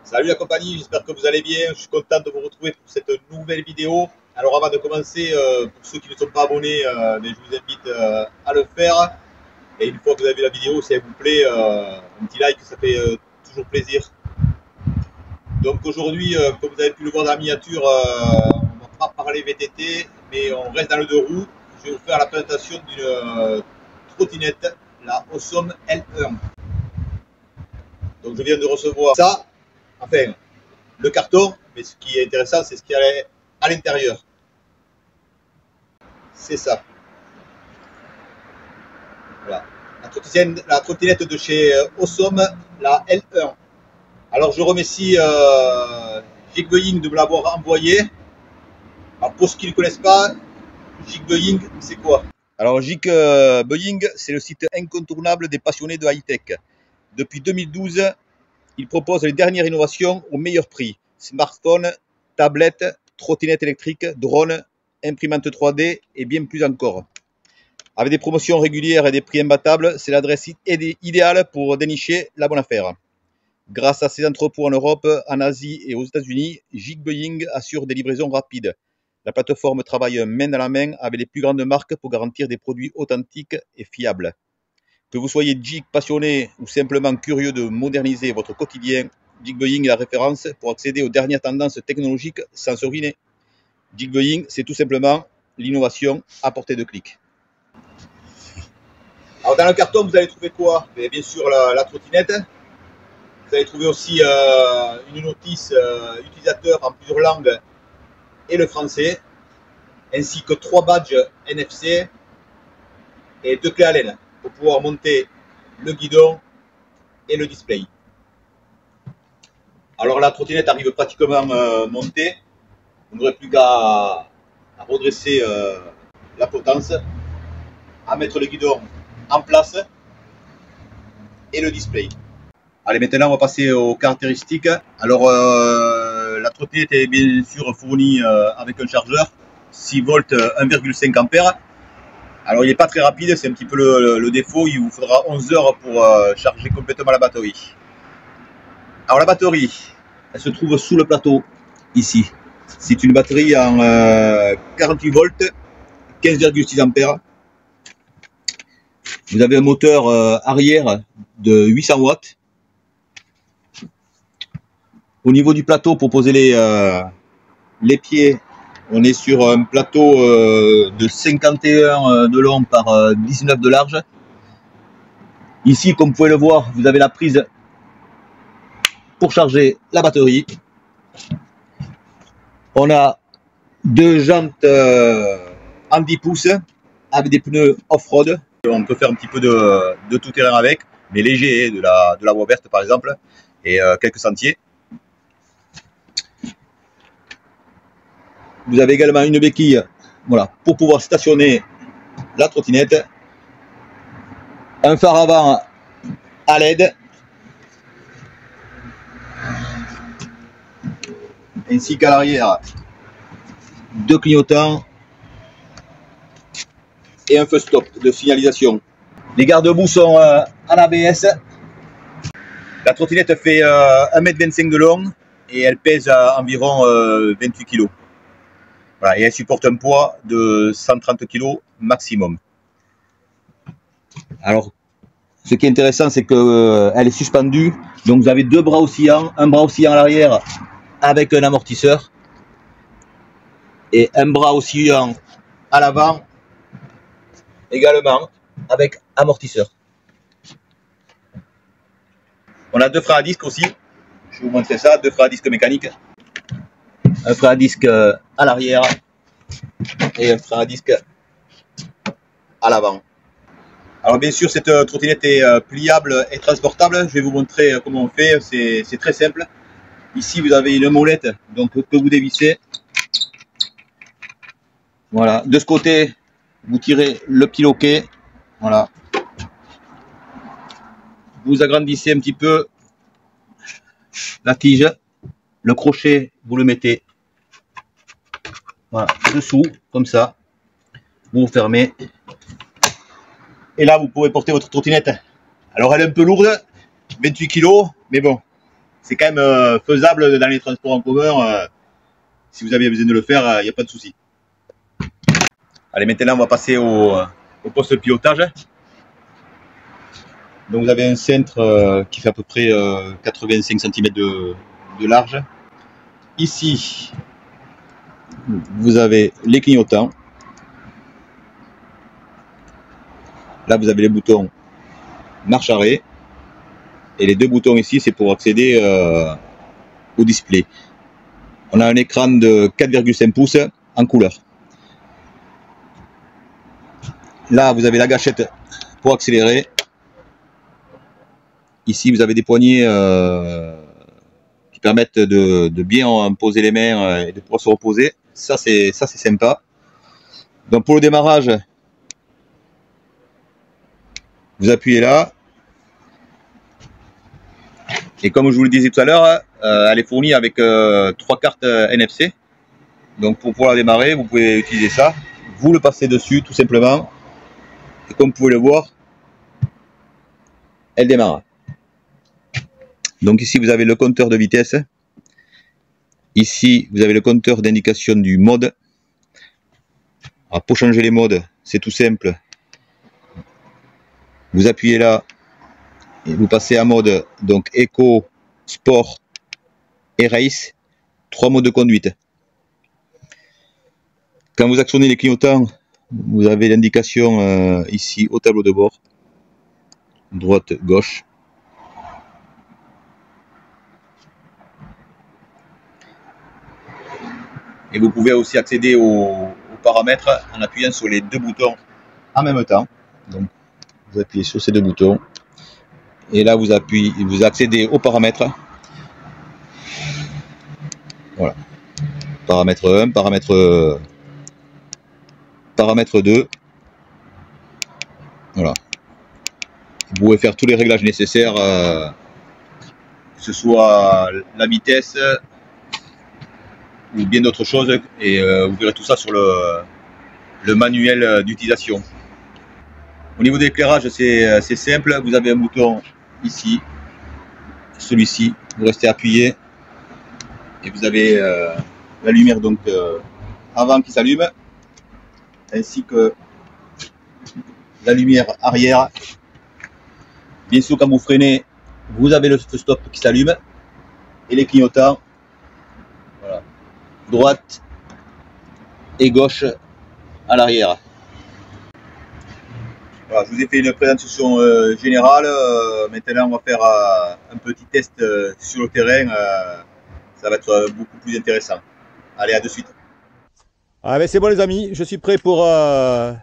Salut la compagnie, j'espère que vous allez bien. Je suis content de vous retrouver pour cette nouvelle vidéo. Alors avant de commencer, pour ceux qui ne sont pas abonnés, je vous invite à le faire. Et une fois que vous avez vu la vidéo, s'il vous plaît, un petit like, ça fait toujours plaisir. Donc aujourd'hui, comme vous avez pu le voir dans la miniature, on ne va pas parler VTT, mais on reste dans le deux roues. Je vais vous faire la présentation d'une trottinette, la Awesome L1. Donc je viens de recevoir ça. Enfin, le carton, mais ce qui est intéressant, c'est ce qu'il y a à l'intérieur. C'est ça. Voilà. La trottinette de chez Awesome, la L1. Alors je remercie Jigboeing de me l'avoir envoyé. Alors pour ceux qui ne connaissent pas, Jigboeing, c'est quoi? Alors Jigboeing, c'est le site incontournable des passionnés de high-tech. Depuis 2012, il propose les dernières innovations au meilleur prix. Smartphones, tablettes, trottinettes électriques, drones, imprimantes 3D et bien plus encore. Avec des promotions régulières et des prix imbattables, c'est l'adresse idéale pour dénicher la bonne affaire. Grâce à ses entrepôts en Europe, en Asie et aux États-Unis, Jigboeing assure des livraisons rapides. La plateforme travaille main dans la main avec les plus grandes marques pour garantir des produits authentiques et fiables. Que vous soyez geek passionné ou simplement curieux de moderniser votre quotidien, Jigboeing est la référence pour accéder aux dernières tendances technologiques sans se ruiner. Jigboeing, c'est tout simplement l'innovation à portée de clic. Alors dans le carton, vous allez trouver quoi? Bien sûr la trottinette. Vous allez trouver aussi une notice utilisateur en plusieurs langues et le français, ainsi que 3 badges NFC et 2 clés Allen pour pouvoir monter le guidon et le display. Alors la trottinette arrive pratiquement montée. Vous n'aurez plus qu'à redresser la potence, à mettre le guidon en place et le display. Allez, maintenant on va passer aux caractéristiques. Alors la trottinette est bien sûr fournie avec un chargeur 6 volts 1,5 ampères. Alors il n'est pas très rapide, c'est un petit peu le défaut, il vous faudra 11 heures pour charger complètement la batterie. Alors la batterie, elle se trouve sous le plateau, ici. C'est une batterie en 48 volts, 15,6 ampères. Vous avez un moteur arrière de 800 watts. Au niveau du plateau, pour poser les pieds, on est sur un plateau de 51 de long par 19 de large. Ici, comme vous pouvez le voir, vous avez la prise pour charger la batterie. On a 2 jantes en 10 pouces avec des pneus off-road. On peut faire un petit peu de tout terrain avec, mais léger, de la voie verte par exemple, et quelques sentiers. Vous avez également une béquille, voilà, pour pouvoir stationner la trottinette. Un phare avant à LED. Ainsi qu'à l'arrière, 2 clignotants et un feu stop de signalisation. Les garde-boue sont en ABS. La trottinette fait 1,25 m de long et elle pèse environ 28 kg. Voilà, et elle supporte un poids de 130 kg maximum. Alors, ce qui est intéressant, c'est qu'elle est suspendue. Donc vous avez 2 bras oscillants, un bras oscillant à l'arrière avec un amortisseur et un bras oscillant à l'avant également avec amortisseur. On a 2 freins à disque aussi. Je vais vous montrer ça, 2 freins à disque mécaniques. Un frein à disque à l'arrière et un frein à disque à l'avant. Alors bien sûr, cette trottinette est pliable et transportable. Je vais vous montrer comment on fait. C'est très simple. Ici, vous avez une molette donc, que vous dévissez. Voilà. De ce côté, vous tirez le petit loquet. Voilà. Vous agrandissez un petit peu la tige. Le crochet, vous le mettez voilà, dessous, comme ça. Vous fermez. Et là, vous pouvez porter votre trottinette. Alors, elle est un peu lourde, 28 kg, mais bon, c'est quand même faisable dans les transports en commun. Si vous avez besoin de le faire, il n'y a pas de souci. Allez, maintenant on va passer au poste de pilotage. Donc vous avez un cintre qui fait à peu près 85 cm de large. Ici, vous avez les clignotants. Là, vous avez les boutons marche-arrêt. Et les deux boutons ici, c'est pour accéder au display. On a un écran de 4,5 pouces en couleur. Là, vous avez la gâchette pour accélérer. Ici, vous avez des poignées qui permettent de bien poser les mains et de pouvoir se reposer. Ça, c'est sympa. Donc, pour le démarrage, vous appuyez là. Et comme je vous le disais tout à l'heure, elle est fournie avec 3 cartes NFC. Donc, pour pouvoir la démarrer, vous pouvez utiliser ça. Vous le passez dessus, tout simplement. Et comme vous pouvez le voir, elle démarre. Donc ici, vous avez le compteur de vitesse. Ici, vous avez le compteur d'indication du mode. Alors, pour changer les modes, c'est tout simple. Vous appuyez là et vous passez en mode donc Eco, Sport et Race. 3 modes de conduite. Quand vous actionnez les clignotants, vous avez l'indication ici au tableau de bord. Droite, gauche. Et vous pouvez aussi accéder aux paramètres en appuyant sur les deux boutons en même temps. Donc, vous appuyez sur ces deux boutons. Et là, vous accédez aux paramètres. Voilà. Paramètre 1, paramètre 2. Voilà. Vous pouvez faire tous les réglages nécessaires, que ce soit la vitesse ou bien d'autres choses. Et vous verrez tout ça sur le manuel d'utilisation. Au niveau de l'éclairage, c'est simple. Vous avez un bouton ici, celui-ci. Vous restez appuyé et vous avez la lumière donc avant qui s'allume, ainsi que la lumière arrière. Bien sûr, quand vous freinez, vous avez le stop qui s'allume et les clignotants. Voilà. Droite et gauche à l'arrière. Voilà, je vous ai fait une présentation générale. Maintenant, on va faire un petit test sur le terrain. Ça va être beaucoup plus intéressant. Allez, à de suite. Ah ben c'est bon les amis, je suis prêt pour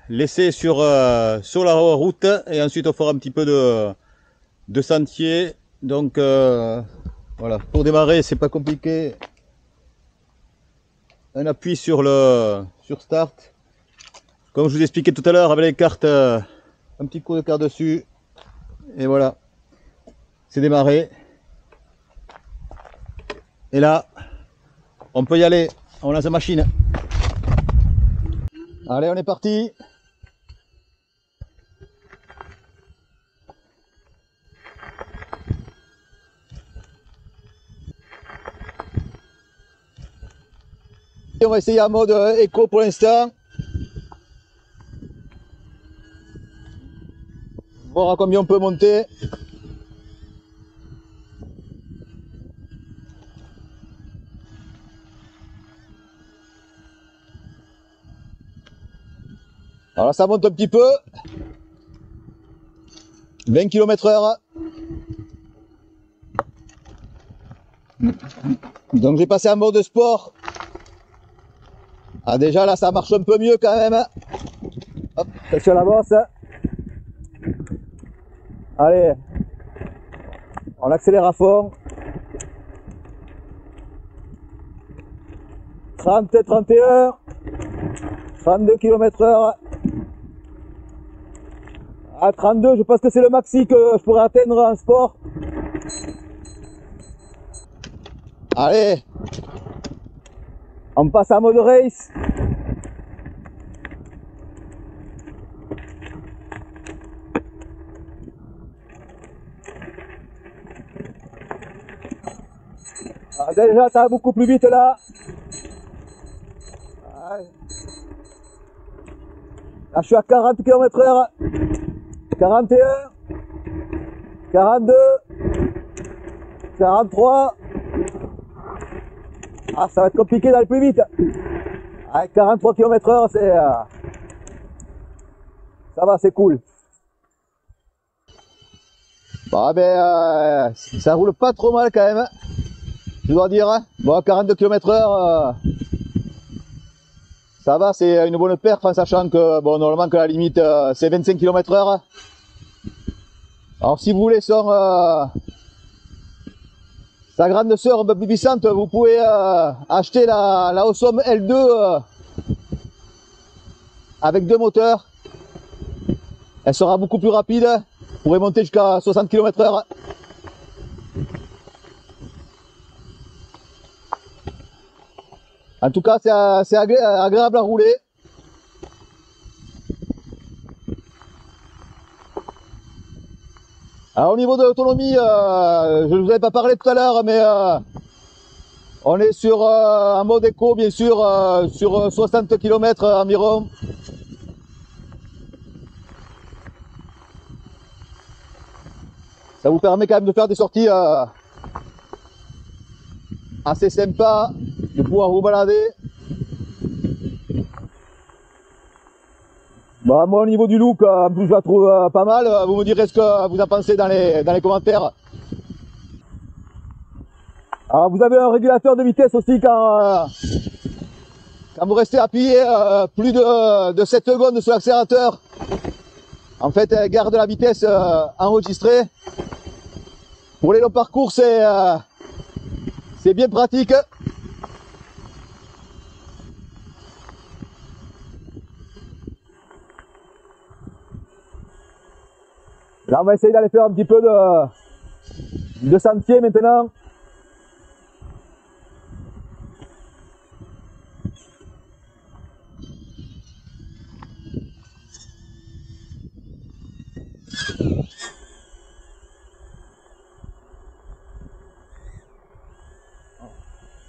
laisser sur la route et ensuite on fera un petit peu de sentier. Donc voilà, pour démarrer c'est pas compliqué. Un appui sur Start. Comme je vous expliquais tout à l'heure avec les cartes, un petit coup de carte dessus. Et voilà, c'est démarré. Et là, on peut y aller, on lance la machine. Allez, on est parti. On va essayer en mode éco pour l'instant. Voir à combien on peut monter. Alors ça monte un petit peu. 20 km/h. Donc j'ai passé en mode sport. Ah déjà là ça marche un peu mieux quand même. Hop, sur la bosse. Allez, on accélère à fond. 30, 31, 32 km/h. À 32, je pense que c'est le maxi que je pourrais atteindre en sport. Allez, on passe en mode race. Ah, déjà, ça va beaucoup plus vite là. Ouais. Là, je suis à 40 km/h. 41, 42, 43. Ah, ça va être compliqué d'aller plus vite. Ouais, 43 km/h, c'est... ça va, c'est cool. Bah ben, ça roule pas trop mal quand même, je dois dire. Bon, 42 km/h, ça va, c'est une bonne perf, en sachant que, bon, normalement que la limite, c'est 25 km/h. Alors si vous voulez sa grande sœur un peu plus puissante, vous pouvez acheter la Awesome L2 avec 2 moteurs. Elle sera beaucoup plus rapide, vous pourrez monter jusqu'à 60 km/h. En tout cas, c'est agréable à rouler. Alors au niveau de l'autonomie, je ne vous avais pas parlé tout à l'heure, mais on est sur un mode éco, bien sûr, sur 60 km environ. Ça vous permet quand même de faire des sorties assez sympas, de pouvoir vous balader. Bah, moi au niveau du look, en plus je la trouve pas mal. Vous me direz ce que vous en pensez dans les commentaires. Alors vous avez un régulateur de vitesse aussi quand vous restez appuyé plus de 7 secondes sur l'accélérateur. En fait, elle garde la vitesse enregistrée. Pour les longs parcours, c'est bien pratique. Là, on va essayer d'aller faire un petit peu de sentier maintenant.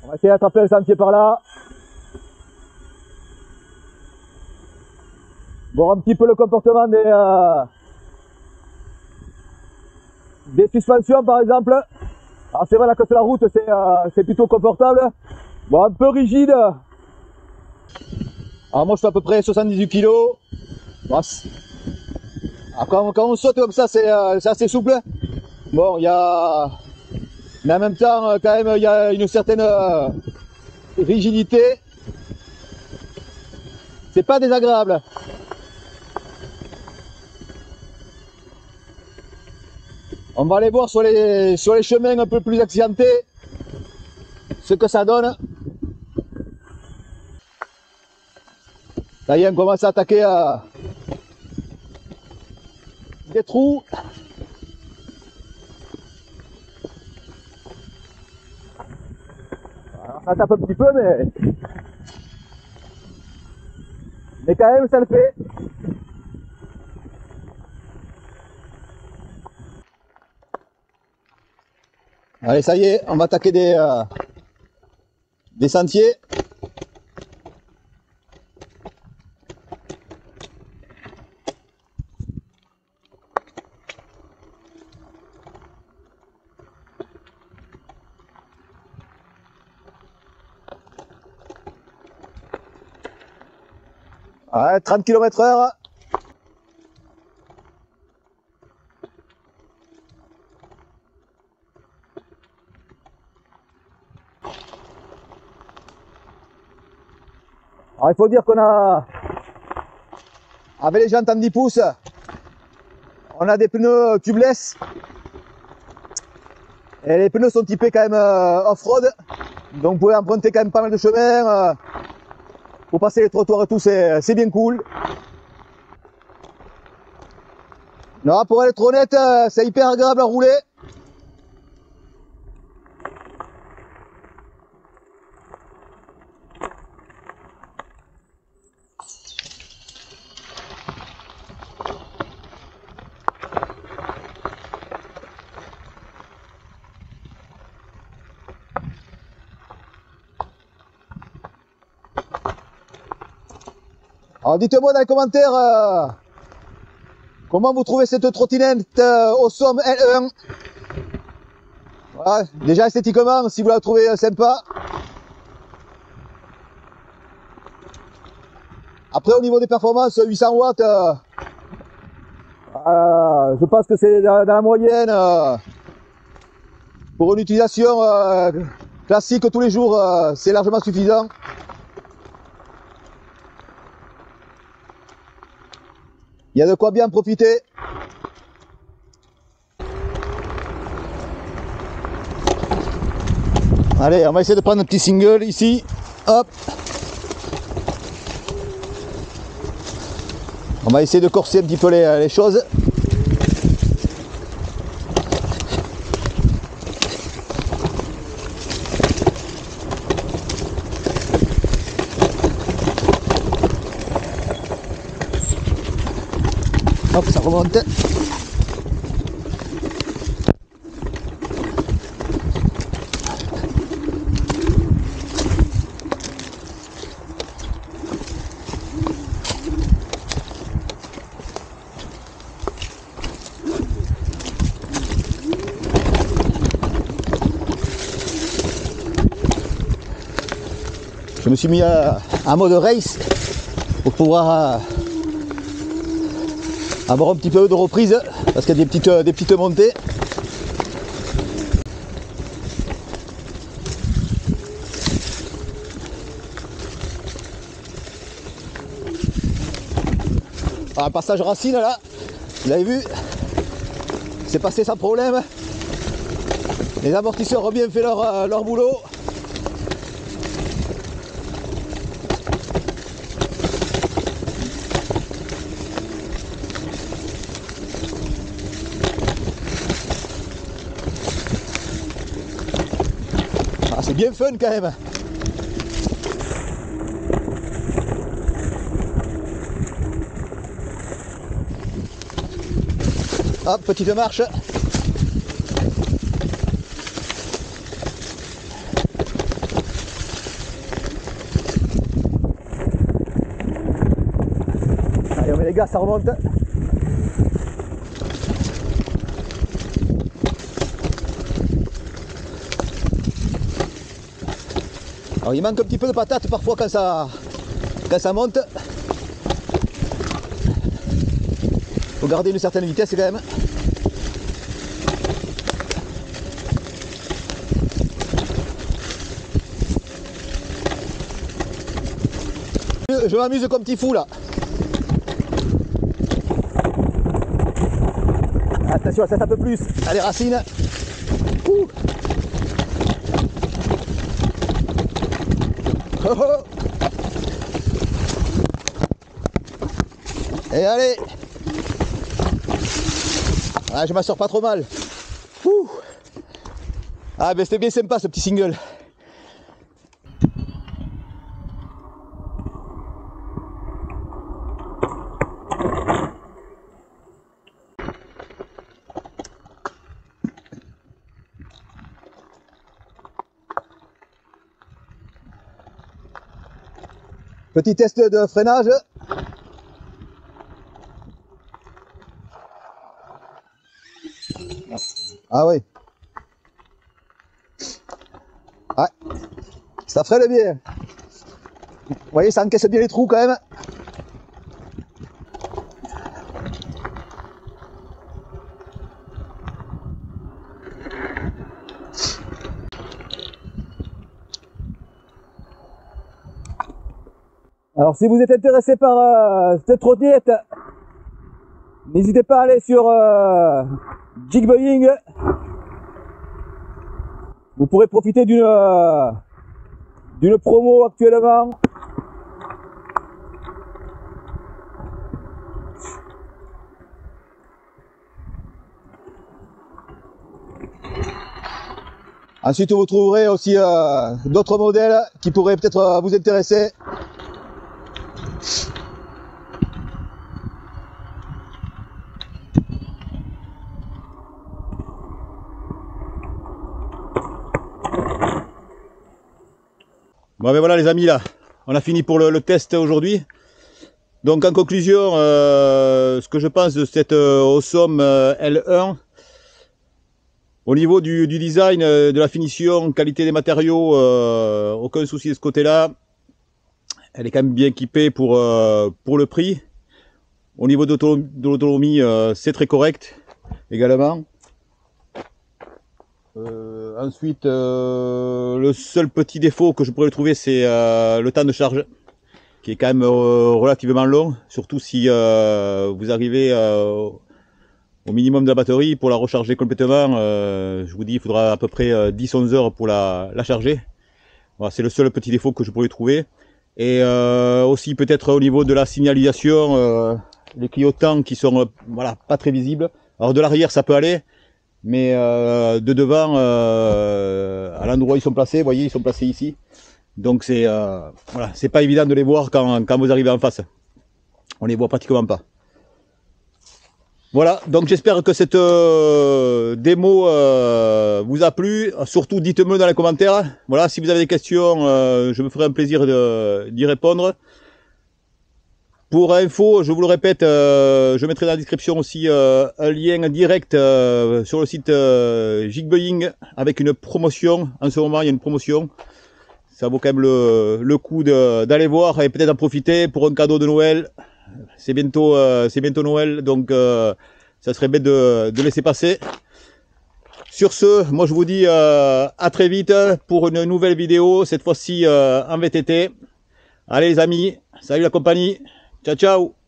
On va essayer d'attraper le sentier par là. Voir un petit peu le comportement des suspensions par exemple. Alors c'est vrai là que sur la route c'est plutôt confortable. Bon, un peu rigide. Alors moi je fais à peu près 78 kg. Bon, quand on saute comme ça c'est assez souple. Bon, mais en même temps quand même il y a une certaine rigidité. C'est pas désagréable. On va aller voir sur les chemins un peu plus accidentés ce que ça donne. Ça y est, on commence à attaquer des trous. Alors, ça tape un petit peu, mais quand même ça le fait. Allez, ça y est, on va attaquer des sentiers. Ouais, 30 km/h. Alors il faut dire qu'on a, avec les jantes en 10 pouces, on a des pneus tubeless. Et les pneus sont typés quand même off-road. Donc vous pouvez emprunter quand même pas mal de chemins. Pour passer les trottoirs et tout, c'est bien cool. Non, pour être honnête, c'est hyper agréable à rouler. Alors dites-moi dans les commentaires comment vous trouvez cette trottinette Awesome L1. Voilà, déjà esthétiquement, si vous la trouvez sympa. Après au niveau des performances, 800 watts, je pense que c'est dans la moyenne pour une utilisation classique tous les jours, c'est largement suffisant. Il y a de quoi bien profiter. Allez, on va essayer de prendre un petit single ici. Hop. On va essayer de corser un petit peu les choses. Hop, ça remonte. Je me suis mis en mode race pour pouvoir avoir un petit peu de reprise parce qu'il y a des petites montées. Un passage racine là, vous l'avez vu, c'est passé sans problème. Les amortisseurs ont bien fait leur boulot. C'est bien fun quand même. Hop, petite marche. Allez, on met les gars, ça remonte. Alors il manque un petit peu de patate parfois quand ça monte. Faut garder une certaine vitesse quand même. Je m'amuse comme petit fou là. Attention, ça tape un peu plus. Allez, racines. Ouh. Oh oh. Et allez. Ah, je m'en sors pas trop mal. Ouh. Ah ben c'était bien sympa ce petit single. Petit test de freinage. Ah oui. Ouais. Ça freine bien. Vous voyez, ça encaisse bien les trous quand même. Alors si vous êtes intéressé par cette trottinette, n'hésitez pas à aller sur Jigboying. Vous pourrez profiter d'une promo actuellement. Ensuite vous trouverez aussi d'autres modèles qui pourraient peut-être vous intéresser. Bon ben voilà les amis, là on a fini pour le test aujourd'hui. Donc en conclusion, ce que je pense de cette Awesome L1, au niveau du design, de la finition, qualité des matériaux, aucun souci de ce côté-là. Elle est quand même bien équipée pour le prix. Au niveau de l'autonomie, c'est très correct également. Ensuite, le seul petit défaut que je pourrais trouver, c'est le temps de charge, qui est quand même relativement long, surtout si vous arrivez au minimum de la batterie. Pour la recharger complètement, je vous dis, il faudra à peu près 10-11 heures pour la charger. Voilà, c'est le seul petit défaut que je pourrais trouver. Et aussi peut-être au niveau de la signalisation, les clignotants qui sont voilà, pas très visibles. Alors de l'arrière ça peut aller, mais de devant, à l'endroit où ils sont placés, vous voyez, ils sont placés ici. Donc c'est voilà, c'est pas évident de les voir quand vous arrivez en face. On les voit pratiquement pas. Voilà, donc j'espère que cette démo vous a plu. Surtout dites-le dans les commentaires. Voilà, si vous avez des questions, je me ferai un plaisir d'y répondre. Pour info, je vous le répète, je mettrai dans la description aussi un lien direct sur le site Jigbuying avec une promotion. En ce moment, il y a une promotion. Ça vaut quand même le coup d'aller voir et peut-être en profiter pour un cadeau de Noël. C'est bientôt Noël, donc ça serait bête de laisser passer. Sur ce, moi je vous dis à très vite pour une nouvelle vidéo, cette fois-ci en VTT. Allez les amis, salut la compagnie, ciao ciao.